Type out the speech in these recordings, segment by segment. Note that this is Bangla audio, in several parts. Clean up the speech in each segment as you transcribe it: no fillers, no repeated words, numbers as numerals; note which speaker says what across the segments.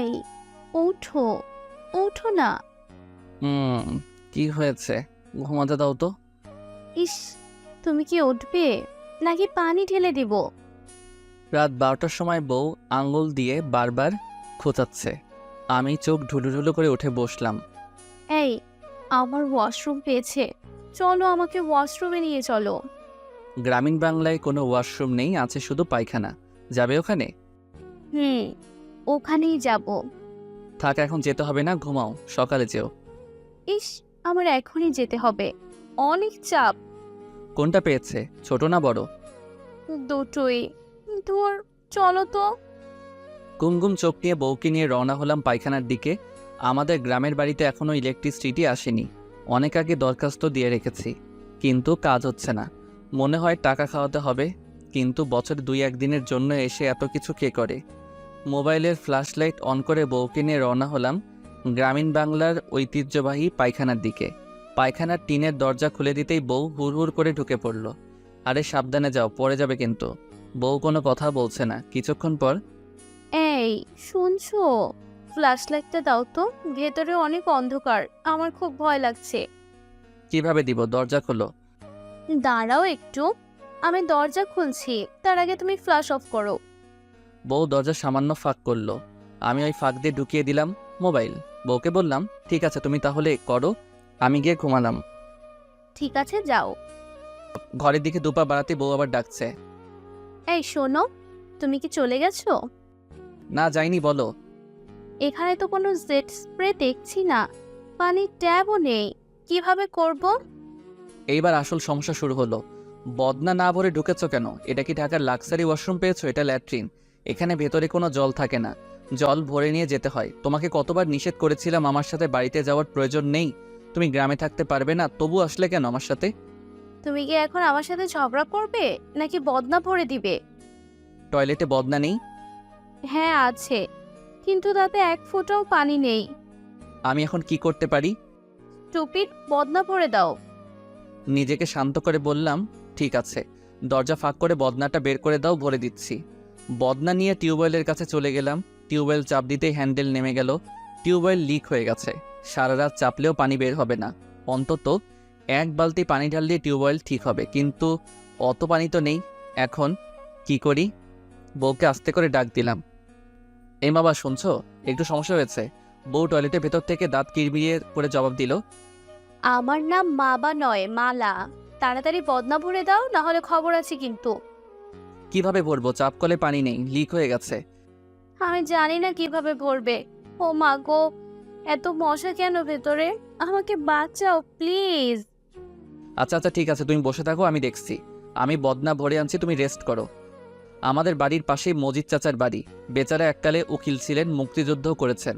Speaker 1: এই ওঠো, ওঠো না।
Speaker 2: কি হয়েছে? ঘুমাতে দাও তো।
Speaker 1: ইস, তুমি কি উঠবে নাকি পানি ঢেলে দিব?
Speaker 2: রাত 12টার সময় বউ আঙ্গুল দিয়ে বারবার খোঁচাচ্ছে। আমি চোখ ঢুলু ঢুলু করে উঠে বসলাম।
Speaker 1: এই, আমার ওয়াশরুম পেয়েছে, চলো আমাকে ওয়াশরুমে নিয়ে চলো।
Speaker 2: গ্রামীণ বাংলায় কোনো ওয়াশরুম নেই, আছে শুধু পায়খানা। যাবে ওখানে?
Speaker 1: হুম, ওখানেই যাব।
Speaker 2: থাক, এখন যেতে হবে না, ঘুমাও, সকালে যেও।
Speaker 1: ইস, আমার এখনই যেতে হবে, অনেক চাপ।
Speaker 2: কোনটা পেয়েছে, ছোট না বড়?
Speaker 1: দুটোই। ধুর, চলো তো।
Speaker 2: গুমগুম চোখ নিয়ে বউকে নিয়ে রওনা হলাম পায়খানার দিকে। আমাদের গ্রামের বাড়িতে এখনও ইলেকট্রিসিটি আসেনি। অনেক আগে দরখাস্ত দিয়ে রেখেছি, কিন্তু কাজ হচ্ছে না। মনে হয় টাকা খাওয়াতে হবে, কিন্তু বছরে 2-1 দিনের জন্য এসে এত কিছু কে করে? মোবাইলের ফ্ল্যাশ লাইট অন করে বউকে নিয়ে রওনা হলাম গ্রামীণ বাংলার ঐতিহ্যবাহী পায়খানার দিকে। পায়খানার টিনের দরজা খুলে দিতেই বউ হুড়হুড় করে ঢুকে পড়ল। আরে সাবধানে যাও, পড়ে যাবে কিন্তু। বউ কোনো কথা বলছে না। কিছুক্ষণ পর,
Speaker 1: এই, শুনছো? ফ্ল্যাশ লাইটটা দাও তো, ভেতরে অনেক অন্ধকার, আমার খুব ভয় লাগছে।
Speaker 2: কিভাবে দিব? দরজা খোলো।
Speaker 1: দাঁড়াও একটু, আমি দরজা খুলছি, তার আগে তুমি ফ্ল্যাশ অফ করো।
Speaker 2: বউ দরজা সামান্য ফাঁক করলো, আমি ওই ফাঁক দিয়ে ঢুকিয়ে দিলাম মোবাইল। বউকে বললাম, ঠিক আছে তুমি তাহলে করো, আমি গিয়ে ঘুমালাম।
Speaker 1: ঠিক আছে, যাও।
Speaker 2: ঘরের দিকে দুপা বাড়াতে বউ আবার ডাকছে।
Speaker 1: এই শোনো, তুমি কি চলে গেছো?
Speaker 2: না, যাইনি, বলো।
Speaker 1: এখানে তো কোনো জেট স্প্রে দেখছি না, পানির ট্যাবও নেই, কিভাবে করব?
Speaker 2: এইবার আসল সমস্যা শুরু হলো। বদনা না ভরে ঢুকেছো কেন? এটা কি ঢাকার লাক্সারি ওয়াশরুম পেয়েছো? এটা ল্যাট্রিন। এখানে ভেতরে কোনো জল থাকে না, জল ভরে নিয়ে যেতে হয়। তোমাকে কতবার নিষেধ করেছিলাম আমার সাথে বাড়িতে যাওয়ার প্রয়োজন নেই, তুমি গ্রামে থাকতে পারবে না, তবু আসলে কেন আমার সাথে?
Speaker 1: তুমি কি এখন আমার সাথে ঝগড়া করবে নাকি বদনা ভরে দিবে?
Speaker 2: টয়লেটে বদনা নেই?
Speaker 1: হ্যাঁ আছে, কিন্তু তাতে এক ফোঁটাও পানি নেই।
Speaker 2: আমি এখন কি করতে পারি?
Speaker 1: স্টুপিড, বদনা ভরে দাও।
Speaker 2: নিজেকে শান্ত করে বললাম, ঠিক আছে। দরজা ফাঁক করে বদনাটা বের করে দাও, ভরে দিচ্ছি। বদনা নিয়ে টিউবওয়েলের কাছে চলে গেলাম। টিউবওয়েল চাপ দিতেই হ্যান্ডেল নেমে গেল। টিউবওয়েল লিক হয়ে গেছে। সারা রাত চাপলেও পানি বের হবে না। অন্তত 1 বালতি পানি ঢাললে টিউবওয়েল ঠিক হবে, কিন্তু অত পানি তো নেই। এখন কি করি? বউকে আস্তে করে ডাক দিলাম, এই বাবা শুনছো, একটু সমস্যা হয়েছে। বউ টয়লেটের ভেতর থেকে দাঁত কিরমিরিয়ে করে জবাব দিল,
Speaker 1: আমার নাম মাবা নয়, মালা। তাড়াতাড়ি বদনা ভরে দাও, না হলে খবর আছে কিন্তু।
Speaker 2: কিভাবে ভরবো? চাপ কলে পানি নেই, লিক হয়ে গেছে।
Speaker 1: আমি জানি না কিভাবে ভরবে। ও মা গো, এত মশা কেন ভেতরে? আমাকে বাঁচাও প্লিজ।
Speaker 2: আচ্ছা আচ্ছা ঠিক আছে, তুমি বসে থাকো, আমি দেখছি। আমি বদনা ভরে আনছি, তুমি রেস্ট করো। আমাদের বাড়ির পাশেই মজিদ চাচার বাড়ি। বেচারা এককালে উকিল ছিলেন, মুক্তিযুদ্ধও করেছেন।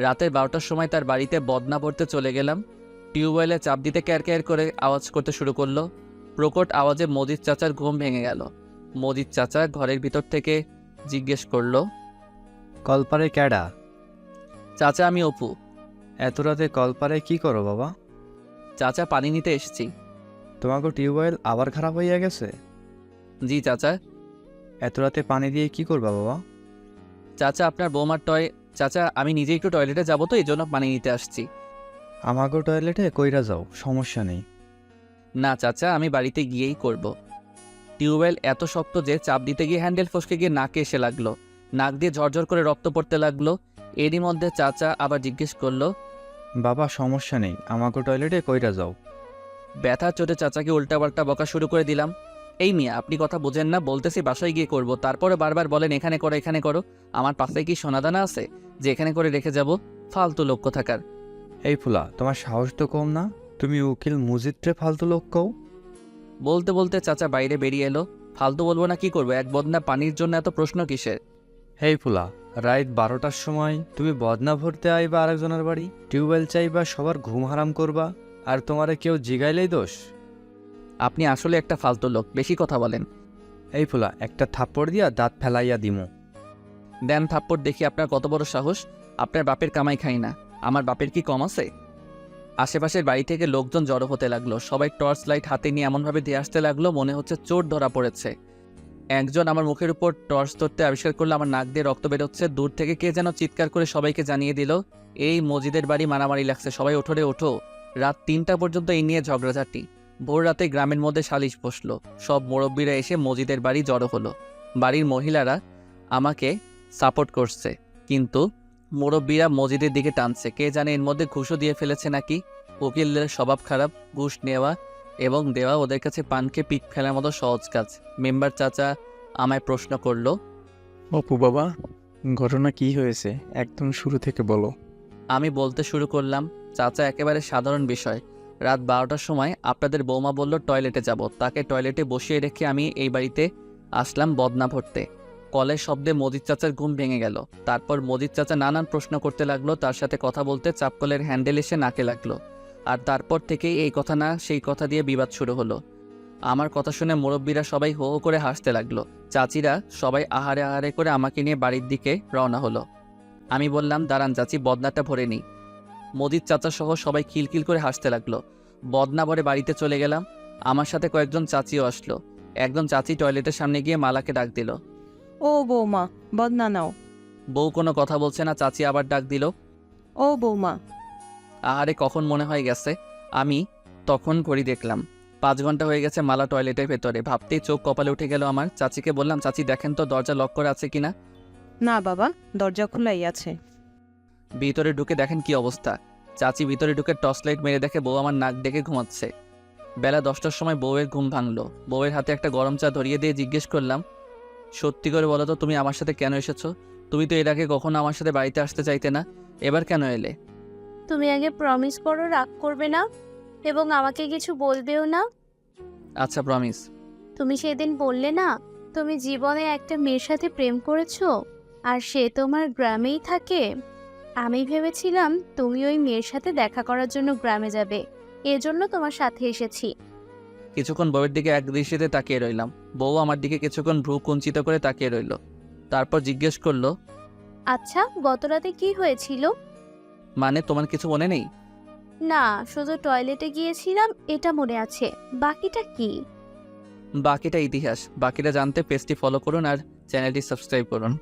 Speaker 2: রাতের 12টার সময় তার বাড়িতে বদনা ভরতে চলে গেলাম। টিউবওয়েলে চাপ দিতে ক্যার ক্যার করে আওয়াজ করতে শুরু করলো। প্রকট আওয়াজে মজিদ চাচার ঘুম ভেঙে গেল। মজিদ চাচা ঘরের ভিতর থেকে জিজ্ঞেস করলো,
Speaker 3: কলপারে ক্যাডা?
Speaker 2: চাচা আমি অপু।
Speaker 3: এত রাতে কলপারে কি করো বাবা?
Speaker 2: চাচা পানি নিতে এসেছি।
Speaker 3: তোমাকে টিউবওয়েল আবার খারাপ হইয়া গেছে?
Speaker 2: জি চাচা।
Speaker 3: এত রাতে পানি দিয়ে কি করবা বাবা?
Speaker 2: চাচা আপনার বৌমার চাচা আমি নিজে একটু টয়লেটে যাবো, তো এই জন্য পানি নিতে আসছি।
Speaker 3: আমাগো টয়লেটে কইরা যাও, সমস্যা নেই।
Speaker 2: না চাচা, আমি বাড়িতে গিয়েই করব। টিউবওয়েল এত শক্ত যে চাপ দিতে গিয়ে হ্যান্ডেল ফসকে গিয়ে নাকে এসে লাগলো। নাক দিয়ে ঝরঝর করে রক্ত পড়তে লাগলো। এরই মধ্যে চাচা আবার জিজ্ঞেস করলো,
Speaker 3: বাবা সমস্যা নেই, আমাগো টয়লেটে কইরা যাও।
Speaker 2: ব্যথার চোটে চাচাকে উল্টাপাল্টা বকা শুরু করে দিলাম। এই মিয়া, আপনি কথা বোঝেন না? বলতেছি বাসায় গিয়ে করব, তারপরে বারবার বলেন এখানে করো এখানে করো। আমার পাশে কি সোনাদানা আছে যে এখানে করে রেখে যাব? ফালতু লোক কোথাকার।
Speaker 3: এই ফুলা, তোমার সাহস তো কম না? তুমি উকিল মুজিদরে ফালতু লোক কও?
Speaker 2: বলতে বলতে চাচা বাইরে বেরিয়ে এলো। ফালতু বলবো না কি করবো? এক বদনা পানির জন্য এত প্রশ্ন কিসের?
Speaker 3: হেই ফুলা, রাত 12টার সময় তুমি বদনা ভরতে আইবা আরেকজনের বাড়ি, টিউবওয়েল চাইবা, সবার ঘুম হারাম করবা, আর তোমারে কেউ জিগাইলেই দোষ?
Speaker 2: আপনি আসলে একটা ফালতু লোক, বেশি কথা বলেন।
Speaker 3: এই ফুলা, একটা থাপ্পড় দিয়া দাঁত ফেলাইয়া দিমু।
Speaker 2: দেন থাপ্পড়, দেখি আপনার কত বড় সাহস। আপনার বাপের কামাই খাই না, আমার বাপের কি কম আছে? আশেপাশের বাড়ি থেকে লোকজন জড়ো হতে লাগলো। সবাই টর্চ লাইট হাতে নিয়ে এমনভাবে দিয়ে আসতে লাগলো, মনে হচ্ছে চোর ধরা পড়েছে। একজন আমার মুখের উপর টর্চ ধরতে আবিষ্কার করলো আমার নাক দিয়ে রক্ত বেরোচ্ছে। দূর থেকে কে যেন চিৎকার করে সবাইকে জানিয়ে দিল, এই মজিদের বাড়ি মারামারি লাগছে, সবাই ওঠো রে ওঠো। রাত 3টা পর্যন্ত এই নিয়ে ঝগড়াঝাটি। ভোর রাতে গ্রামের মধ্যে সালিশ বসলো। সব মুরব্বীরা এসে মজিদের বাড়ি জড়ো হলো। বাড়ির মহিলারা আমাকে সাপোর্ট করছে, কিন্তু মুরব্বীরা মজিদের দিকে টানছে। কে জানে এর মধ্যে ঘুষও দিয়ে ফেলেছে নাকি। উকিলদের স্বভাব খারাপ, ঘুষ নেওয়া এবং দেওয়া ওদের কাছে পানকে পিক ফেলার মতো সহজ কাজ। মেম্বার চাচা আমায় প্রশ্ন করলো,
Speaker 4: অপু বাবা, ঘটনা কি হয়েছে একদম শুরু থেকে বলো।
Speaker 2: আমি বলতে শুরু করলাম, চাচা একেবারে সাধারণ বিষয়। রাত 12টার সময় আপনাদের বৌমা বলল টয়লেটে যাব। তাকে টয়লেটে বসিয়ে রেখে আমি এই বাড়িতে আসলাম বদনা ভরতে। কলের শব্দে মজিদ চাচার ঘুম ভেঙে গেল। তারপর মজিদ চাচা নানান প্রশ্ন করতে লাগলো। তার সাথে কথা বলতে চাপকলের হ্যান্ডেল এসে নাকে লাগলো। আর তারপর থেকেই এই কথা না সেই কথা দিয়ে বিবাদ শুরু হলো। আমার কথা শুনে মুরব্বীরা সবাই হো হো করে হাসতে লাগলো। চাচিরা সবাই আহারে আহারে করে আমাকে নিয়ে বাড়ির দিকে রওনা হলো। আমি বললাম, দাঁড়ান চাচি, বদনাটা ভরে নিই। মজিদ চাচা সহ সবাই খিলখিল করে হাসতে লাগলো। বদনা ভরে বাড়িতে চলে গেলাম। আমার সাথে কয়েকজন চাচিও আসলো। একজন চাচি টয়লেটের সামনে গিয়ে মালাকে ডাক দিল।
Speaker 5: ও বৌমা, বদনা নাও।
Speaker 2: বউ কোনো কথা বলছে না। চাচি আবার ডাক দিল,
Speaker 5: ও বৌমা।
Speaker 2: আহারে কখন মনে হয় গেছে। আমি তখন ঘড়ি দেখলাম, 5 ঘন্টা হয়ে গেছে মালা টয়লেটের ভেতরে। ভাবতেই চোখ কপালে উঠে গেল আমার। চাচিকে বললাম, চাচি দেখেন তো দরজা লক করা আছে কিনা।
Speaker 5: না বাবা, দরজা খোলাই আছে।
Speaker 2: ভিতরে ঢুকে দেখেন কি অবস্থা। চাচি ভিতরে ঢুকে টর্চ লাইট মেরে দেখে বউ আমার নাক ডেকে ঘুমাচ্ছে। বেলা 10টার সময় বউয়ের ঘুম ভাঙলো। বউয়ের হাতে একটা গরম চা ধরিয়ে দিয়ে জিজ্ঞেস করলাম, সত্যি করে বলো তো তুমি আমার সাথে কেন এসেছো? তুমি তো এর আগে কখনো আমার সাথে বাড়িতে আসতে চাইতে না, এবার কেন এলে?
Speaker 1: তুমি আগে প্রমিস করো রাগ করবে না এবং আমাকে কিছু বলবেও না।
Speaker 2: আচ্ছা প্রমিস।
Speaker 1: তুমি সেদিন বললে না তুমি জীবনে একটা মেয়ের সাথে প্রেম করেছো আর সে তোমার গ্রামেই থাকে। আমি ভেবেছিলাম তুমি ওই মেয়ের সাথে দেখা করার জন্য গ্রামে যাবে, এজন্য তোমার সাথে এসেছি।
Speaker 2: কিছুক্ষণ বউয়ের দিকে এক দৃষ্টিতে তাকিয়ে রইলাম। বউ আমার দিকে কিছুক্ষণ ভ্রু কুঞ্চিত করে তাকিয়ে রইল। তারপর জিজ্ঞেস করলো,
Speaker 1: আচ্ছা গত রাতে কি হয়েছিল?
Speaker 2: মানে তোমার কিছু মনে নেই?
Speaker 1: না, শুধু টয়লেটে গিয়েছিলাম এটা মনে আছে, বাকিটা কি?
Speaker 2: বাকিটা ইতিহাস। বাকিটা জানতে পেজটি ফলো করুন আর চ্যানেলটি সাবস্ক্রাইব করুন।